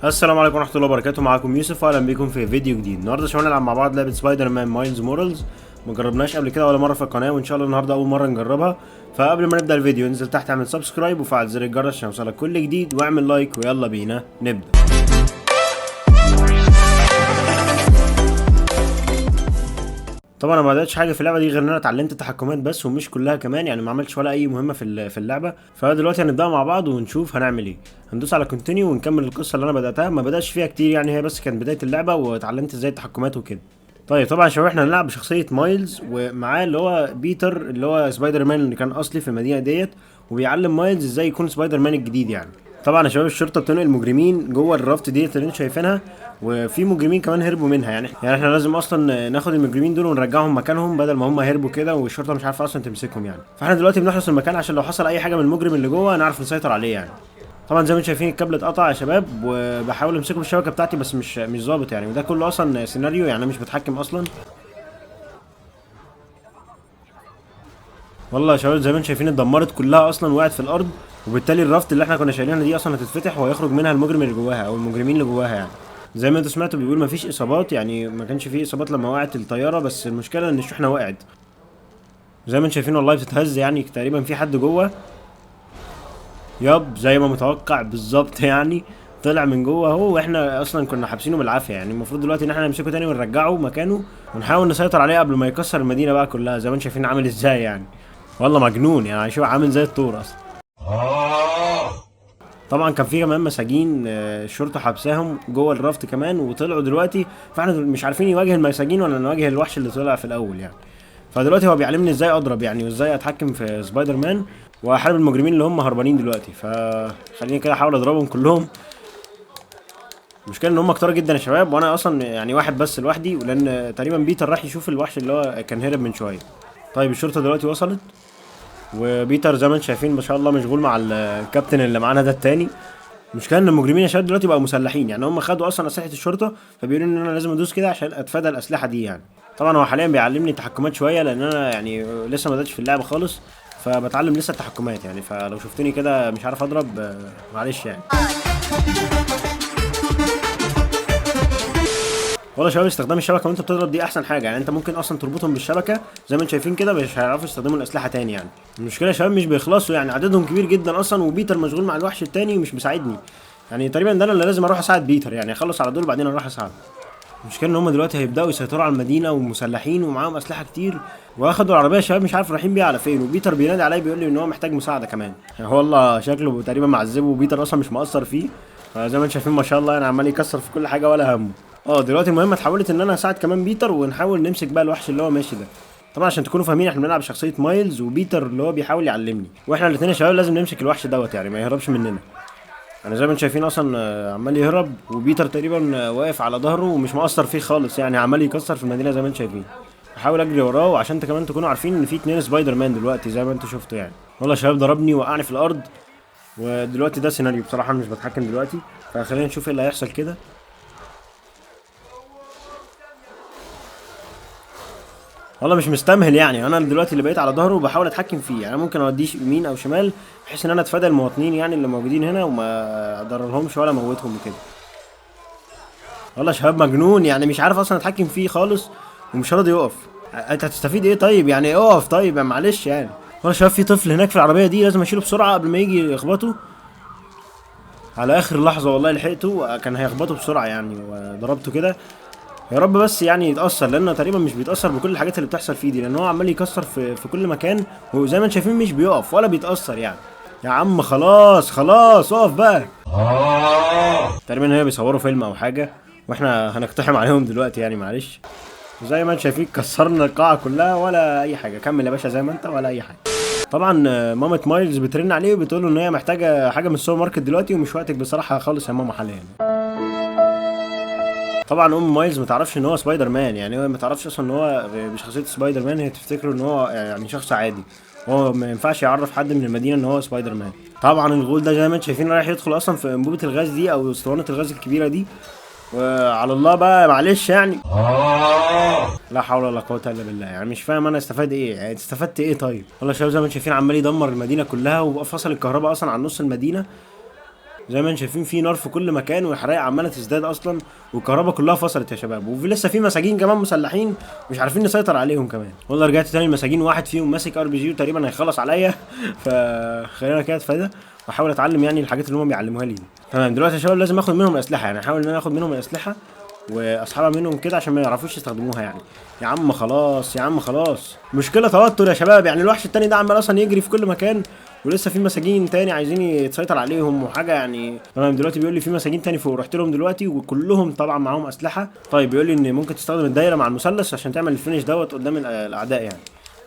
السلام عليكم ورحمه الله وبركاته. معاكم يوسف واهلا بيكم في فيديو جديد. النهارده شباب هنلعب مع بعض لعبه سبايدر مان مايلز مورالز. ما جربناش قبل كده ولا مره في القناه، وان شاء الله النهارده اول مره نجربها. فقبل ما نبدا الفيديو انزل تحت اعمل سبسكرايب وفعل زر الجرس عشان يوصلك كل جديد، واعمل لايك ويلا بينا نبدا. طبعا انا ما بداتش حاجه في اللعبه دي غير ان انا اتعلمت التحكمات بس، ومش كلها كمان، يعني ما عملتش ولا اي مهمه في اللعبه. فدلوقتي هنبدا مع بعض ونشوف هنعمل ايه. هندوس على كونتينيو ونكمل القصه اللي انا بداتها. ما بداتش فيها كتير يعني، هي بس كانت بدايه اللعبه واتعلمت ازاي التحكمات وكده. طيب طبعا يا شباب احنا هنلعب بشخصيه مايلز، ومعاه اللي هو بيتر اللي هو سبايدر مان اللي كان اصلي في المدينه ديت، وبيعلم مايلز ازاي يكون سبايدر مان الجديد يعني. طبعا يا شباب الشرطه بتنقل مجرمين جوه الرافت ديت اللي انتوا شايفينها، وفي مجرمين كمان هربوا منها يعني احنا لازم اصلا ناخد المجرمين دول ونرجعهم مكانهم بدل ما هم هربوا كده والشرطه مش عارفه اصلا تمسكهم يعني. فاحنا دلوقتي بنحرس المكان عشان لو حصل اي حاجه من المجرم اللي جوه نعرف نسيطر عليه يعني. طبعا زي ما انتم شايفين الكابل اتقطع يا شباب، وبحاول امسكه بالشبكه بتاعتي بس مش ظابط يعني، وده كله اصلا سيناريو يعني، انا مش بتحكم اصلا. والله يا شباب زي ما انتم شايفين اتدمرت كلها اصلا، وقعت في الارض، وبالتالي الرافت اللي احنا كنا شايلينها دي اصلا هتتفتح وهيخرج منها المجرم اللي جواها او المجرمين اللي جواها يعني. زي ما انتوا سمعتوا بيقول مفيش اصابات، يعني ما كانش فيه اصابات لما وقعت الطياره، بس المشكله ان الشحنه وقعت. زي ما انتم شايفين والله بتتهز يعني، تقريبا في حد جوه. ياب زي ما متوقع بالظبط يعني، طلع من جوه اهو، واحنا اصلا كنا حابسينه بالعافيه يعني. المفروض دلوقتي ان احنا نمسكه تاني ونرجعه مكانه ونحاول نسيطر عليه قبل ما يكسر المدينه بقى كلها. زي ما انتم شايفين عامل ازاي يعني، والله مجنون يعني، شوف عامل زي الطور اصلا. طبعا كان في كمان مساجين الشرطه حبساهم جوه الرافت كمان وطلعوا دلوقتي، فاحنا مش عارفين يواجه المساجين ولا نواجه الوحش اللي طلع في الاول يعني. فدلوقتي هو بيعلمني ازاي اضرب يعني، وازاي اتحكم في سبايدر مان واحارب المجرمين اللي هم هربانين دلوقتي. فخليني كده احاول اضربهم كلهم. المشكله ان هم كتار جدا يا شباب، وانا اصلا يعني واحد بس لوحدي، ولان تقريبا بيتر راح يشوف الوحش اللي هو كان هرب من شويه. طيب الشرطه دلوقتي وصلت، وبيتر زي ما انتم شايفين ما شاء الله مشغول مع الكابتن اللي معانا ده التاني. المشكله ان المجرمين يا شباب دلوقتي بقوا مسلحين يعني، هم خدوا اصلا اسلحه الشرطه، فبيقولوا ان انا لازم ادوس كده عشان اتفادى الاسلحه دي يعني. طبعا هو حاليا بيعلمني تحكمات شويه، لان انا يعني لسه ما بداتش في اللعبه خالص، فبتعلم لسه التحكمات يعني. فلو شفتني كده مش عارف اضرب معلش يعني. والله يا شباب استخدام الشبكه وانت بتضرب دي احسن حاجه يعني، انت ممكن اصلا تربطهم بالشبكه زي ما انتم شايفين كده، مش هيعرفوا يستخدموا الاسلحه تاني يعني. المشكله يا شباب مش بيخلصوا يعني، عددهم كبير جدا اصلا، وبيتر مشغول مع الوحش التاني ومش مساعدني يعني. تقريبا ده انا اللي لازم اروح اساعد بيتر يعني، اخلص على دول وبعدين اروح اساعد. المشكله ان هم دلوقتي هيبداوا يسيطروا على المدينه ومسلحين ومعاهم اسلحه كتير، واخدوا العربيه يا شباب مش عارف رايحين بيها على فين، وبيتر بينادي عليا بيقول لي ان هو محتاج مساعده كمان يعني. هو والله شكله تقريبا معذبه، وبيتر اصلا مش مقصر فيه. فزي ما انتم شايفين ما شاء الله يعني عمال يكسر في كل حاجه ولا همه. دلوقتي المهمه اتحولت ان انا اساعد كمان بيتر، ونحاول نمسك بقى الوحش اللي هو ماشي ده. طبعا عشان تكونوا فاهمين احنا بنلعب شخصيه مايلز، وبيتر اللي هو بيحاول يعلمني، واحنا الاثنين يا شباب لازم نمسك الوحش دوت يعني، ما يهربش مننا. انا زي ما انتم شايفين اصلا عمال يهرب، وبيتر تقريبا واقف على ظهره ومش مقصر فيه خالص يعني، عمال يكسر في المدينه زي ما انتم شايفين. بحاول اجري وراه، وعشان انتوا كمان تكونوا عارفين ان في 2 سبايدر مان دلوقتي زي ما انتم شفتوا يعني. والله يا شباب ضربني وقعني في الارض، ودلوقتي ده سيناريو بصراحه مش بتحكم دلوقتي، فخلينا نشوف ايه اللي هيحصل كده. والله مش مستمهل يعني، انا دلوقتي اللي بقيت على ظهره وبحاول اتحكم فيه يعني، ممكن اوديه يمين او شمال بحيث ان انا اتفادى المواطنين يعني اللي موجودين هنا، وما اضررهمش ولا اموتهم وكده. والله شباب مجنون يعني، مش عارف اصلا اتحكم فيه خالص، ومش راضي يقف. انت هتستفيد ايه طيب يعني، اقف طيب يعني معلش يعني. والله شباب في طفل هناك في العربيه دي، لازم اشيله بسرعه قبل ما يجي يخبطه. على اخر لحظه والله لحقته، كان هيخبطه بسرعه يعني، وضربته كده. يا رب بس يعني يتأثر، لأنه تقريبا مش بيتأثر بكل الحاجات اللي بتحصل فيه دي، لأن هو عمال يكسر في كل مكان، وزي ما انتم شايفين مش بيقف ولا بيتأثر يعني. يا عم خلاص خلاص اقف بقى. تقريبا هي بيصوروا فيلم أو حاجة، واحنا هنقتحم عليهم دلوقتي يعني معلش. زي ما انتم شايفين كسرنا القاعة كلها ولا أي حاجة. كمل يا باشا زي ما انت ولا أي حاجة. طبعا مامة مايلز بترن عليه وبتقول له ان هي محتاجة حاجة من السوبر ماركت دلوقتي، ومش وقتك بصراحة خالص يا ماما حاليا. طبعا مايلز ما تعرفش ان هو سبايدر مان يعني، هو ما تعرفش اصلا ان هو بشخصيه سبايدر مان، هي تفتكره ان هو يعني شخص عادي. هو ما ينفعش يعرف حد من المدينه ان هو سبايدر مان. طبعا الغول ده زي ما انتم شايفين رايح يدخل اصلا في انبوبه الغاز دي او اسطوانه الغاز الكبيره دي، وعلى الله بقى معلش يعني. لا حول ولا قوه الا بالله يعني، مش فاهم انا استفاد ايه يعني، استفدت ايه طيب. والله شباب زي ما انتم شايفين عمال يدمر المدينه كلها، وفصل الكهرباء اصلا عن نص المدينه. زي ما انتم شايفين في نار في كل مكان والحرائق عماله تزداد اصلا، والكهرباء كلها فصلت يا شباب، وفي لسه في مساجين كمان مسلحين مش عارفين نسيطر عليهم كمان. والله رجعت تاني المساجين، واحد فيهم ماسك ار بي جي وتقريبا هيخلص عليا فخلينا كده اتفادى واحاول اتعلم يعني الحاجات اللي هم بيعلموها لي دي. تمام دلوقتي يا شباب لازم اخد منهم الاسلحه، يعني احاول ان انا اخد منهم الاسلحه واسحبها منهم كده عشان ما يعرفوش يستخدموها يعني. يا عم خلاص يا عم خلاص، مشكله توتر يا شباب، يعني الوحش التاني ده عمال اصلا يجري في كل مكان ولسه في مساجين تاني عايزين يتسيطر عليهم وحاجه يعني. تمام دلوقتي بيقول لي في مساجين تاني فوق، رحت لهم دلوقتي وكلهم طبعا معاهم اسلحه. طيب بيقول لي ان ممكن تستخدم الدايره مع المثلث عشان تعمل الفينش دوت قدام الاعداء يعني.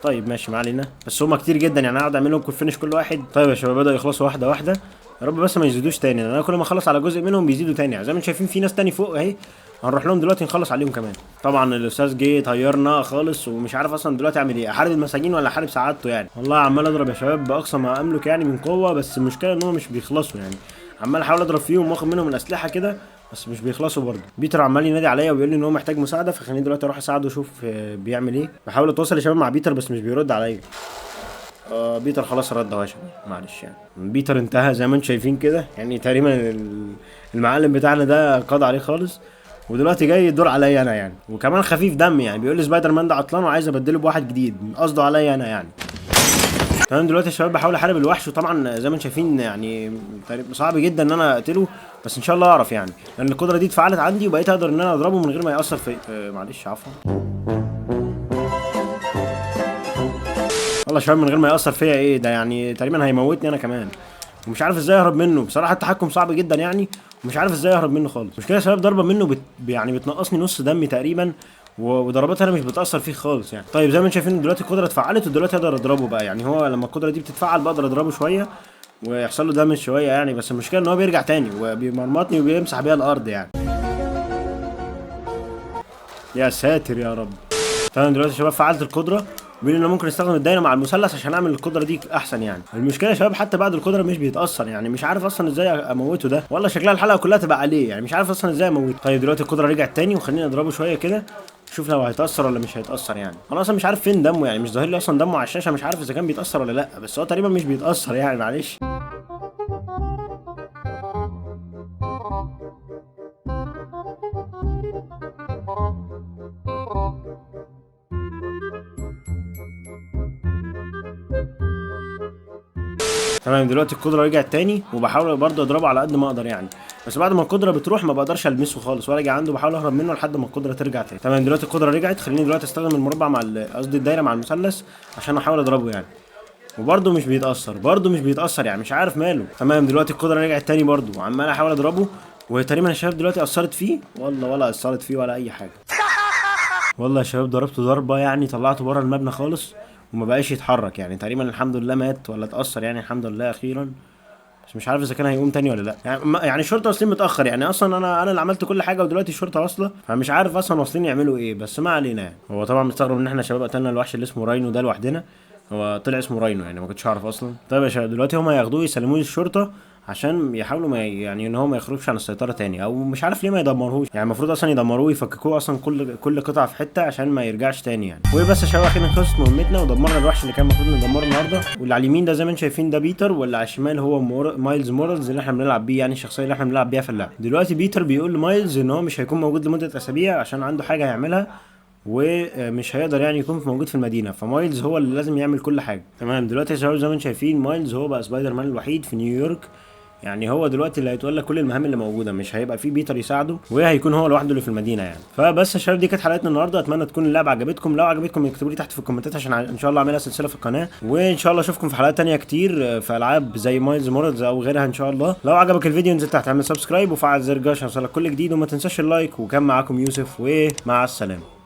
طيب ماشي ما علينا، بس هما كتير جدا يعني هقعد اعمل لهم كل فينش كل واحد. طيب يا شباب بدأوا يخلصوا واحده واحده، يا رب بس ما يزيدوش تاني، لان انا كل ما اخلص على جزء منهم بيزيدوا تاني يعني. زي ما انتم شايفين في ناس تاني فوق اهي، هنروح لهم دلوقتي نخلص عليهم كمان. طبعا الاستاذ جه طيرنا خالص ومش عارف اصلا دلوقتي اعمل ايه، احارب المساجين ولا احارب سعادته يعني. والله عمال اضرب يا شباب باقصى ما املك يعني من قوه، بس المشكله ان هم مش بيخلصوا يعني. عمال احاول اضرب فيهم واخد منهم الاسلحه كده بس مش بيخلصوا برضه. بيتر عمال ينادي عليا وبيقول لي ان هو محتاج مساعده، فخليني دلوقتي اروح اساعده اشوف بيعمل ايه. بحاول اتواصل يا شباب مع بيتر بس مش بيرد عليا. بيتر خلاص رد اهو يا شباب، معلش يعني. بيتر انتهى زي ما انتم شايفين كده يعني، تقريبا المعلم بتاعنا ده قضى عليه خالص، ودلوقتي جاي الدور عليا انا يعني، وكمان خفيف دم يعني. بيقول لي سبايدر مان ده عطلان وعايز ابدله بواحد جديد، قصده عليا انا يعني. تمام دلوقتي يا شباب بحاول احارب الوحش، وطبعا زي ما انتم شايفين يعني صعب جدا ان انا اقتله، بس ان شاء الله اعرف يعني، لان القدره دي اتفعلت عندي وبقيت اقدر ان انا اضربه من غير ما ياثر في معلش عفوا. والله يا شباب من غير ما ياثر فيا ايه ده يعني، تقريبا هيموتني انا كمان، ومش عارف ازاي اهرب منه بصراحه. التحكم صعب جدا يعني، ومش عارف ازاي اهرب منه خالص. مش كده يا شباب ضربه منه يعني بتنقصني نص دمي تقريبا، وضرباتها انا مش بتاثر فيه خالص يعني. طيب زي ما انتم شايفين دلوقتي القدره اتفعلت، ودلوقتي اقدر اضربه بقى يعني. هو لما القدره دي بتتفعل بقدر اضربه شويه ويحصل له دامج شويه يعني، بس المشكله ان هو بيرجع تاني وبيمرمطني وبيمسح بيها الارض يعني. يا ساتر يا رب. تمام دلوقتي يا شباب فعلت القدره، بيقول ان انا ممكن استخدم الدايره مع المثلث عشان اعمل القدره دي احسن يعني. المشكله يا شباب حتى بعد القدره مش بيتاثر يعني، مش عارف اصلا ازاي اموته ده، والله شكلها الحلقه كلها تبقى عليه يعني، مش عارف اصلا ازاي اموته. طيب دلوقتي القدره رجعت تاني وخليني اضربه شويه كده شوف لو هيتاثر ولا مش هيتاثر يعني. انا اصلا مش عارف فين دمه يعني، مش ظاهر لي اصلا دمه على الشاشه، مش عارف اذا كان بيتاثر ولا لا، بس هو تقريبا مش بيتاثر يعني معلش. تمام دلوقتي القدره رجعت تاني وبحاول برضه اضربه على قد ما اقدر يعني، بس بعد ما القدره بتروح ما بقدرش المسه خالص ولا اجي عنده، بحاول اهرب منه لحد ما القدره ترجع تاني. تمام دلوقتي القدره رجعت، خليني دلوقتي استخدم المربع مع قصدي الدايره مع المثلث عشان احاول اضربه يعني، وبرضه مش بيتاثر، برضه مش بيتاثر يعني، مش عارف ماله. تمام دلوقتي القدره رجعت تاني برضه وعمال احاول اضربه، وتقريبا الشباب دلوقتي اثرت فيه، والله ولا اثرت فيه ولا اي حاجه. والله يا شباب ضربته ضربه يعني طلعته بره المبنى خالص وما بقاش يتحرك يعني، تقريبا الحمد لله مات ولا اتاثر يعني، الحمد لله اخيرا. بس مش عارف اذا كان هيقوم تاني ولا لا يعني الشرطه واصلين متاخر يعني، اصلا انا اللي عملت كل حاجه ودلوقتي الشرطه واصله، فمش عارف اصلا واصلين يعملوا ايه، بس ما علينا يعني. هو طبعا مستغرب ان احنا شباب قتلنا الوحش اللي اسمه راينو ده لوحدنا، هو طلع اسمه راينو يعني، ما كنتش اعرف اصلا. طيب يا شباب دلوقتي هما ياخدوه يسلموه للشرطه عشان يحاولوا ما يعني ان هو ما يخرجش عن السيطره تاني، او مش عارف ليه ما يدمروهوش يعني، المفروض اصلا يدمروه ويفككوه اصلا كل قطعه في حته عشان ما يرجعش تاني يعني. وبس يا شباب اخيرا خلصت مهمتنا ودمرنا الوحش اللي كان المفروض ندمره النهارده. واللي على اليمين ده زي ما انتم شايفين ده بيتر، واللي على الشمال هو مايلز مورالز اللي احنا بنلعب بيه يعني، الشخصيه اللي احنا بنلعب بيها في اللعبه. دلوقتي بيتر بيقول لمايلز ان هو مش هيكون موجود لمده اسابيع عشان عنده حاجه هيعملها ومش هيقدر يعني يكون موجود في المدينه، فمايلز هو اللي لازم يعمل كل حاجه. تمام دلوقتي يا شباب زي ما انتم شايفين مايلز هو بقى سبايدر مان الوحيد في نيويورك يعني، هو دلوقتي اللي هيتولى كل المهام اللي موجوده، مش هيبقى في بيتر يساعده وهيكون هو لوحده اللي في المدينه يعني. فبس يا شباب دي كانت حلقتنا النهارده، اتمنى تكون اللعبه عجبتكم، لو عجبتكم اكتبوا لي تحت في الكومنتات عشان ان شاء الله اعملها سلسله في القناه، وان شاء الله اشوفكم في حلقات تانية كتير في العاب زي مايلز مورالز او غيرها ان شاء الله. لو عجبك الفيديو انزل تحت اعمل سبسكرايب وفعل زر الجرس عشان يوصلك كل جديد، وما تنساش اللايك. وكان معاكم يوسف ومع السلامه.